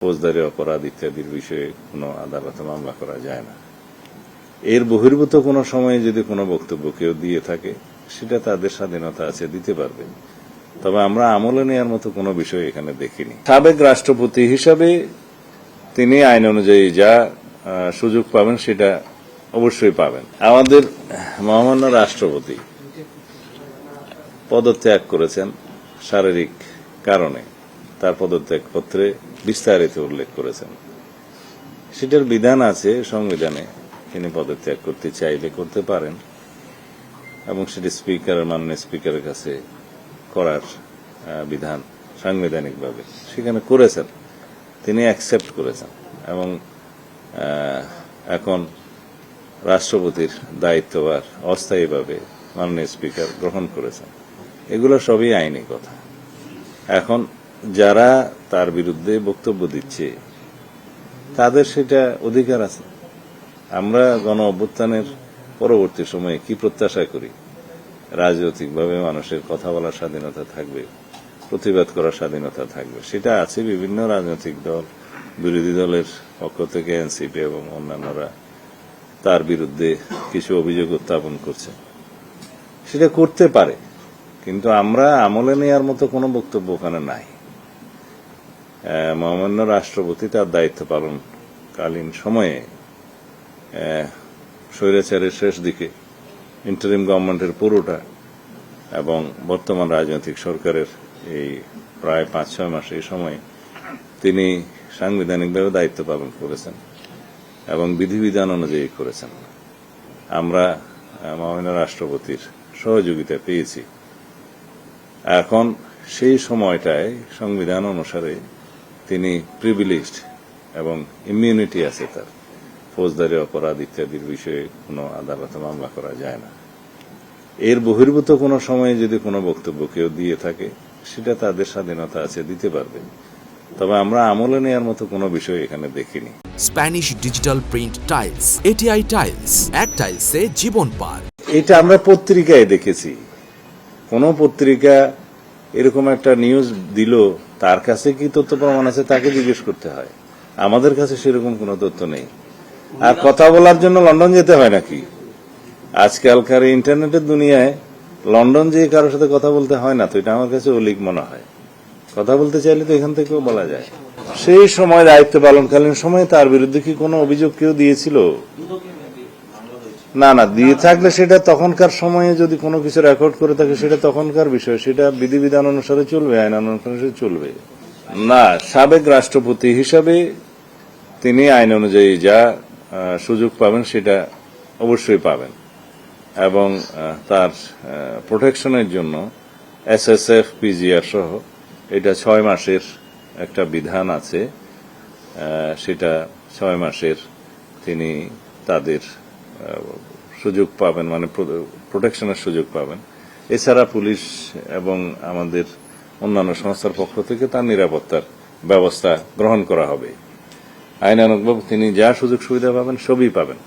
ফৌজদারি অপরাধ ইত্যাদির বিষয়ে কোনো আদালতে মামলা করা যায় না। এর বহির্ভূত কোনো সময়ে যদি কোনো বক্তব্য কেউ দিয়ে থাকে সেটা তাদের স্বাধীনতা আছে, দিতে পারবে। তবে আমরা আমলে নেওয়ার মতো কোনো বিষয় এখানে দেখিনি। সাবেক রাষ্ট্রপতি হিসাবে তিনি আইন অনুযায়ী যা সুযোগ পাবেন সেটা অবশ্যই পাবেন। আমাদের মহামান্য রাষ্ট্রপতি পদত্যাগ করেছেন শারীরিক কারণে, তার পদত্যাগপত্রে বিস্তারিত উল্লেখ করেছেন। সেটার বিধান আছে সংবিধানে, তিনি পদত্যাগ করতে চাইলে করতে পারেন এবং সেটি মাননীয় স্পিকারের কাছে করার বিধান সাংবিধানিকভাবে সেখানে করেছেন, তিনি অ্যাকসেপ্ট করেছেন এবং এখন রাষ্ট্রপতির দায়িত্বভার অস্থায়ীভাবে মাননীয় স্পিকার গ্রহণ করেছেন। এগুলো সবই আইনি কথা। এখন যারা তার বিরুদ্ধে বক্তব্য দিচ্ছে তাদের সেটা অধিকার আছে। আমরা গণ অভ্যুত্থানের পরবর্তী সময়ে কি প্রত্যাশা করি? রাজনৈতিকভাবে মানুষের কথা বলার স্বাধীনতা থাকবে, প্রতিবাদ করার স্বাধীনতা থাকবে, সেটা আছে। বিভিন্ন রাজনৈতিক দল, বিরোধী দলের পক্ষ থেকে এনসিপি এবং অন্যান্যরা তার বিরুদ্ধে কিছু অভিযোগ উত্থাপন করছে, সেটা করতে পারে, কিন্তু আমরা আমলে নেওয়ার মতো কোনো বক্তব্য ওখানে নাই। মহামান্য রাষ্ট্রপতি তার দায়িত্ব পালনকালীন সময়ে স্বৈরাচারের শেষ দিকে ইন্টারিম গভর্নমেন্টের পুরোটা এবং বর্তমান রাজনৈতিক সরকারের এই প্রায় 5-6 মাস এই সময়ে তিনি সাংবিধানিকভাবে দায়িত্ব পালন করেছেন এবং বিধিবিধান অনুযায়ী করেছেন। আমরা মহামান্য রাষ্ট্রপতির সহযোগিতা পেয়েছি। এখন সেই সময়টায় সংবিধান অনুসারে তিনি প্রিভিলেজড এবং ইমিউনিটি আছে তার, ফৌজদারি অপরাধ ইত্যাদির বিষয়ে কোনো আদালতে মামলা করা যায় না। এর বহির্ভূত কোনো সময়ে যদি কোনো বক্তব্য কেউ দিয়ে থাকে সেটা তাদের স্বাধীনতা আছে, দিতে পারবে। তবে আমরা আমলে নেওয়ার মতো কোনো বিষয় এখানে দেখিনি। Spanish digital print tiles, ATI tiles, এক টাইলসে জীবন পার। এটা আমরা পত্রিকায় দেখেছি। কোন পত্রিকা এরকম একটা নিউজ দিল, তার কাছে কি তথ্য প্রমাণ আছে তাকে জিজ্ঞেস করতে হয়। আমাদের কাছে সেরকম কোনো তথ্য নেই। আর কথা বলার জন্য লন্ডন যেতে হয় নাকি? আজকালকার ইন্টারনেটের দুনিয়ায় লন্ডন যেয়ে কারোর সাথে কথা বলতে হয় না, তো এটা আমার কাছে অলিক মনে হয়। কথা বলতে চাইলে তো এখান থেকেও বলা যায়। সেই সময় দায়িত্ব পালনকালীন সময়ে তার বিরুদ্ধে কি কোনো অভিযোগ কেউ দিয়েছিল? না, দিয়ে থাকলে সেটা তখনকার সময়ে যদি কোনো কিছু রেকর্ড করে থাকে সেটা তখনকার বিষয়, সেটা বিধিবিধান অনুসারে চলবে, আইন অনুসারে চলবে। না, সাবেক রাষ্ট্রপতি হিসাবে তিনি আইন অনুযায়ী যা সুযোগ পাবেন সেটা অবশ্যই পাবেন এবং তার প্রোটেকশনের জন্য SSF, PGR সহ এটা 6 মাসের একটা বিধান আছে। সেটা 6 মাসের তিনি তাদের সুযোগ পাবেন, মানে প্রোটেকশনের সুযোগ পাবেন। এছাড়া পুলিশ এবং আমাদের অন্যান্য সংস্থার পক্ষ থেকে তার নিরাপত্তার ব্যবস্থা গ্রহণ করা হবে। আইনানুগভাবে তিনি যা সুযোগ সুবিধা পাবেন সবই পাবেন।